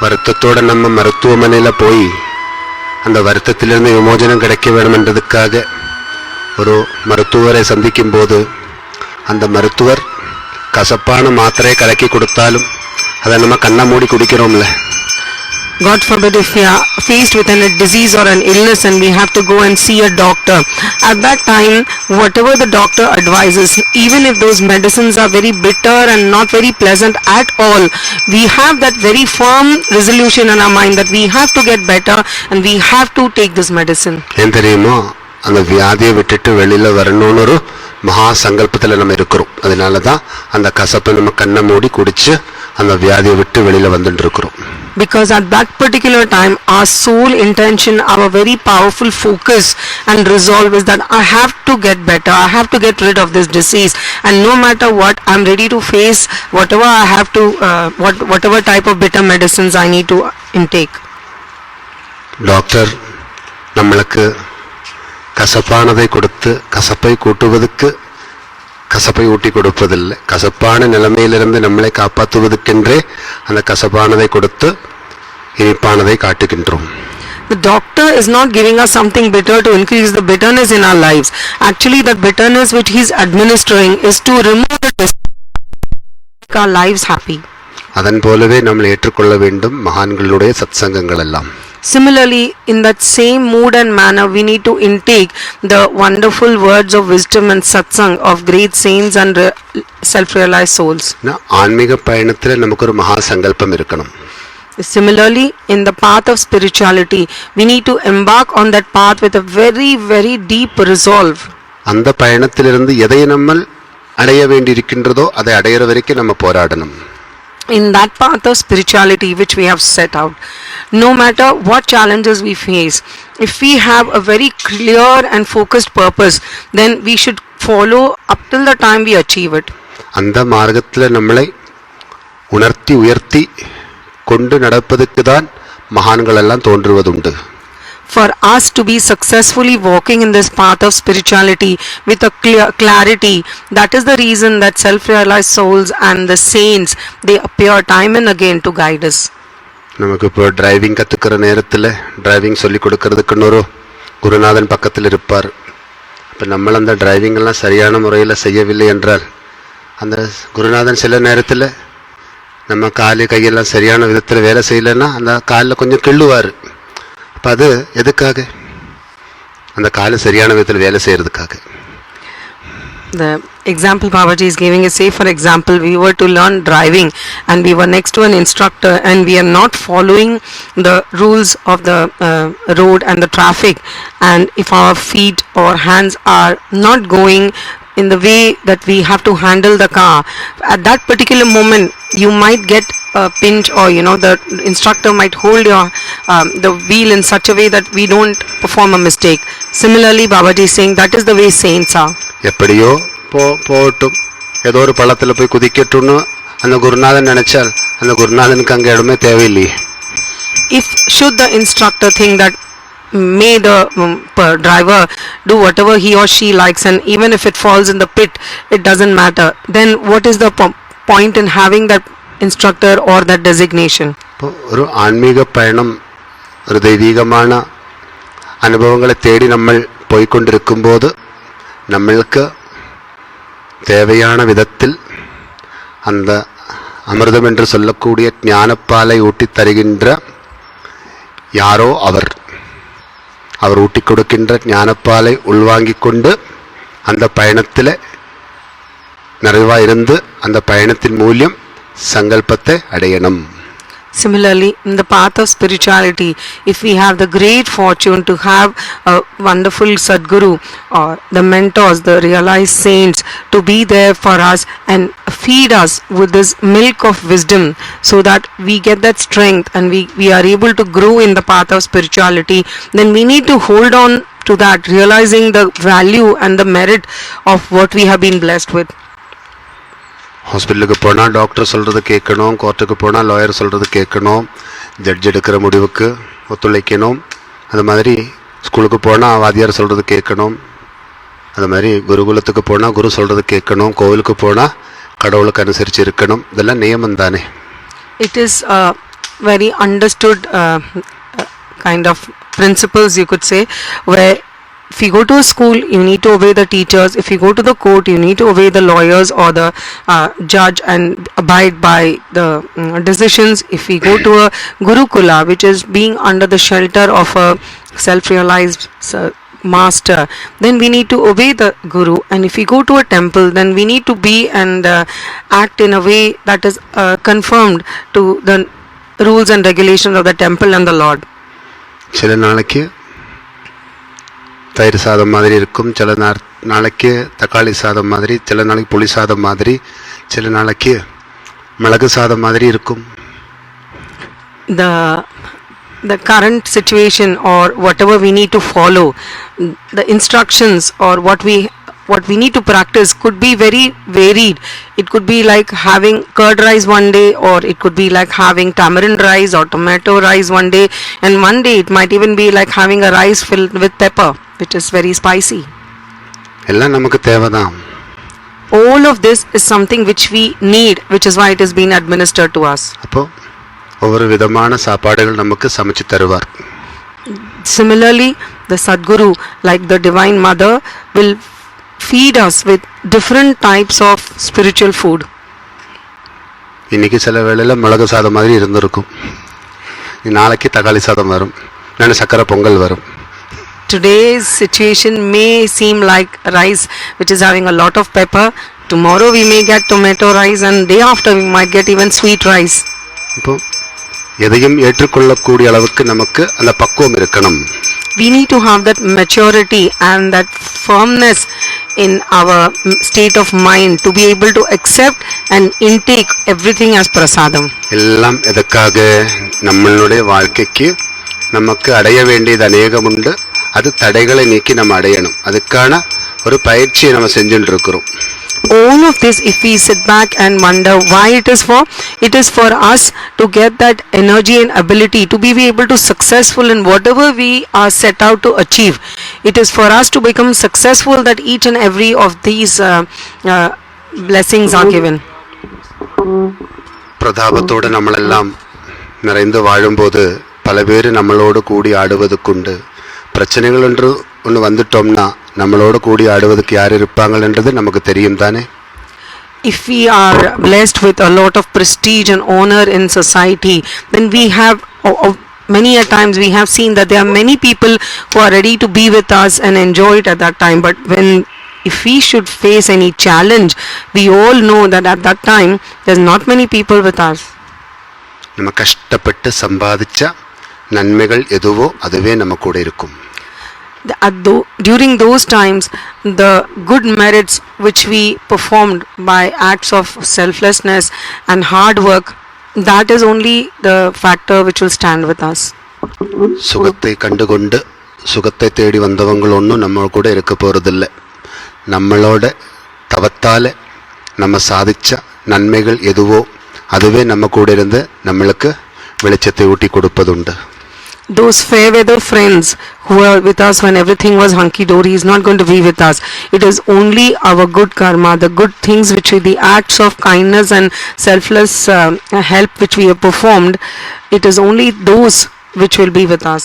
வருத்தத்தோட நம்ம மருத்துவமனையில் போய் அந்த வருத்தத்திலிருந்து விமோசனம் கிடைக்க வேண்டும் என்றதுக்காக ஒரு மருத்துவரை சந்திக்கும் போது அந்த மருத்துவர் கசப்பான மாத்திரையை கலக்கி கொடுத்தாலும் அதை நம்ம கண்ணை மூடி குடிக்கிறோம்ல. God forbid if we are faced with a disease or an illness and we have to go and see a doctor. At that time, whatever the doctor advises, even if those medicines are very bitter and not very pleasant at all, we have that very firm resolution in our mind that we have to get better and we have to take this medicine. ஏன் தெரியுமோ, அந்த வியாதியை விட்டுட்டு வெளியில வரணும்னு ஒரு மகா சங்கல்பத்தில் நம்ம இருக்கிறோம். அதனால தான் அந்த கசப்பை நம்ம கண்ணை மூடி குடிச்சு அந்த வியாதியை விட்டு வெளியில வந்துட்டு இருக்கிறோம். Because at that particular time our sole intention, our very powerful focus and resolve is that I have to get better, I have to get rid of this disease, and no matter what I'm ready to face whatever I have to whatever type of bitter medicines I need to intake. Doctor நம்மளுக்கு கசப்பானதை கொடுத்து கசப்பை கூட்டுவதற்கு கசப்பை ஊட்டி கொடுப்பதில்லை. கசப்பான நிலைமையிலிருந்து நம்மளை காப்பாற்றுவதற்கென்றே அந்த கசப்பானதை கொடுத்து இனிப்பானதை காட்டுகின்றோம். The doctor is not giving us something bitter to increase the bitterness in our lives. Actually that bitterness which he is administering is to remove the make our lives happy. அதன் போலவே நம்ம ஏற்றுக்கொள்ள வேண்டும் மகான்களுடைய சத்சங்கங்கள் எல்லாம். Similarly, in that same mood and manner, we need to intake the wonderful words of wisdom and satsang of great saints and self-realized souls. ஆன்மீக பயணத்தில் நமக்கு ஒரு மகா சங்கல்பம் இருக்கணும். Similarly, in the path of spirituality, we need to embark on that path with a very, very deep resolve. அந்த பயணத்திலிருந்து எதை நம்ம அடைய வேண்டியிருக்கின்றதோ அதை அடையிற வரைக்கும் நம்ம போராடணும். In that path of spirituality which we have set out, no matter what challenges we face, if we have a very clear and focused purpose, then we should follow up till the time we achieve it. அந்த மார்க்கத்தில் நம்மளை உணர்த்தி உயர்த்தி கொண்டு நடப்பதற்கு தான் மகான்கள் எல்லாம் தோன்றுவதுண்டு. For us to be successfully walking in this path of spirituality with a clear clarity, that is the reason that self-realized souls and the saints, they appear time and again to guide us. நமக்கு இப்போ driving கற்றுக்கிற நேரத்தில் driving சொல்லி கொடுக்கறதுக்குன்னு ஒரு குருநாதன் பக்கத்தில் இருப்பார். இப்போ நம்மள அந்த டிரைவிங்கெல்லாம் சரியான முறையில் செய்யவில்லை என்றால் அந்த குருநாதன் சில நேரத்தில் நம்ம காலு கையெல்லாம் சரியான விதத்தில் வேலை செய்யலைன்னா அந்த காலில் கொஞ்சம் கிள்ளுவார். அப்போ அது எதுக்காக? அந்த காலு சரியான விதத்தில் வேலை செய்யறதுக்காக. The example Babaji is giving is, say for example we were to learn driving and we were next to an instructor and we are not following the rules of the road and the traffic, and if our feet or hands are not going in the way that we have to handle the car, at that particular moment you might get a pinch, or the instructor might hold your the wheel in such a way that we don't perform a mistake. Similarly, Babaji is saying that is the way saints are. எப்படியோ போட்டும் ஏதோ ஒரு பள்ளத்தில் போய் குதிக்கட்டும்னு அந்த குருநாதன் நினைச்சால் அந்த குருநாதனுக்கு அங்கே இடமே தேவையில்லையே. If should the instructor think that may the driver do whatever he or she likes, and even if it falls in the pit it doesn't matter, then what is the point in having that instructor or that designation? ஒரு ஆன்மீக பயணம் ஒரு தெய்வீகமான அனுபவங்களை தேடி நம்ம போய்கொண்டிருக்கும் போது நம்மளுக்கு தேவையான விதத்தில் அந்த அமிர்தம் என்று சொல்லக்கூடிய ஞானப்பாலை ஊட்டி தருகின்ற யாரோ அவர் ஊட்டி கொடுக்கின்ற ஞானப்பாலை உள்வாங்கிக் கொண்டு அந்த பயணத்தில் நிறைவாக இருந்து அந்த பயணத்தின் மூலம் சங்கல்பத்தை அடையணும். Similarly, in the path of spirituality, if we have the great fortune to have a wonderful Sadguru or the mentors, the realized saints, to be there for us and feed us with this milk of wisdom so that we get that strength and we are able to grow in the path of spirituality, then we need to hold on to that, realizing the value and the merit of what we have been blessed with. ஹாஸ்பிட்டலுக்கு போனால் doctor சொல்கிறது கேட்கணும், கோர்ட்டுக்கு போனால் lawyer சொல்கிறது கேட்கணும், judge எடுக்கிற முடிவுக்கு ஒத்துழைக்கணும். அது மாதிரி ஸ்கூலுக்கு போனால் வாத்தியார் சொல்கிறது கேட்கணும். அது மாதிரி குருகுலத்துக்கு போனால் குரு சொல்கிறது கேட்கணும். கோவிலுக்கு போனால் கடவுளுக்கு அனுசரித்து இருக்கணும். இதெல்லாம் நியமம் தானே. It is very understood kind of principles, you could say, where if you go to a school, you need to obey the teachers. If you go to the court, you need to obey the lawyers or the judge and abide by the decisions. If we go to a gurukula, which is being under the shelter of a self-realized master, then we need to obey the guru. And if we go to a temple, then we need to be and act in a way that is conformed to the rules and regulations of the temple and the Lord. சில நாளைக்கு தயிர் சாதம் மாதிரி இருக்கும், சில நாளைக்கு தக்காளி சாதம் மாதிரி, சில நாளைக்கு புளி சாதம் மாதிரி, சில நாளைக்கு மிளகு சாதம் மாதிரி இருக்கும். The current situation or whatever we need to follow, the instructions or what we need to practice could be very varied. It could be like having curd rice one day, or it could be like having tamarind rice or tomato rice one day, and one day it might even be like having a rice filled with pepper, which is very spicy. எல்லாம் நமக்கு தேவைதான். All of this is something which we need, which is why it is being administered to us. அப்போ ஒவ்வொரு விதமான சாப்பாடுகள் நமக்கு சமைச்சு தருவார். Similarly, the Sadguru, like the Divine Mother, will feed us with different types of spiritual food. இன்னைக்கு சில வேளையில மிளகு சாதம் மாதிரி இருந்திருக்கும், நாளைக்கு தக்காளி சாதம் வரும், நான் சக்கரை பொங்கல் வரும். Today's situation may seem like rice which is having a lot of pepper. Tomorrow we may get tomato rice, and day after we might get even sweet rice. இப்போ எதையும் ஏற்றுக்கொள்ளக்கூடிய அளவுக்கு நமக்கு அந்த பக்குவம் இருக்கணும். We need to have that maturity and that firmness in our state of mind to be able to accept and intake everything as prasadam. எல்லாம் எதற்காக? நம்மளுடைய வாழ்க்கைக்கு நமக்கு அடைய வேண்டியது அநேகம் உண்டு. அது தடைகளை நீக்கி நம்ம அடையணும். அதுக்கான ஒரு பயிற்சியை நம்ம செஞ்சுட்டு இருக்கிறோம். All of this, if we sit back and wonder why it is for us to get that energy and ability to be able to successful in whatever we are set out to achieve. It is for us to become successful that each and every of these blessings are given. பிரதாபத்தோடு നമ്മളെല്ലാം நிறைந்து வாழும்போது பல பேர் நம்மளோடு கூடி ஆடுவதுக்குண்டு. பிரச்சனைகள் என்று ஒன்று வந்துட்டோம்னா நம்மளோடு கூடி ஆடுவதுக்கு யார் இருப்பாங்கன்றது நமக்கு தெரியும் தானே. If we are blessed with a lot of prestige and honor in society, then we have many a times we have seen that there are many people who are ready to be with us and enjoy it at that time. But if we should face any challenge, we all know that at that time there's not many people with us. நம்ம கஷ்டப்பட்டு சம்பாதிச்ச நன்மைகள் எதுவோ அதுவே நம்ம கூட இருக்கும். During those times, the good merits which we performed by acts of selflessness and hard work, that is only the factor which will stand with us. சுகத்தை கண்டுகொண்டு சுகத்தை தேடி வந்தவங்க ஒன்றும் நம்ம கூட இருக்க போறதில்லை. நம்மளோட தவத்தால நம்ம சாதிச்ச நன்மைகள் எதுவோ அதுவே நம்ம கூட இருந்து நம்மளுக்கு வெளிச்சத்தை ஊட்டி கொடுப்பதுண்டு. Those fair weather friends who were with us when everything was hunky dory is not going to be with us. It is only our good karma, the good things which the acts of kindness and selfless help which we have performed. It is only those which will be with us.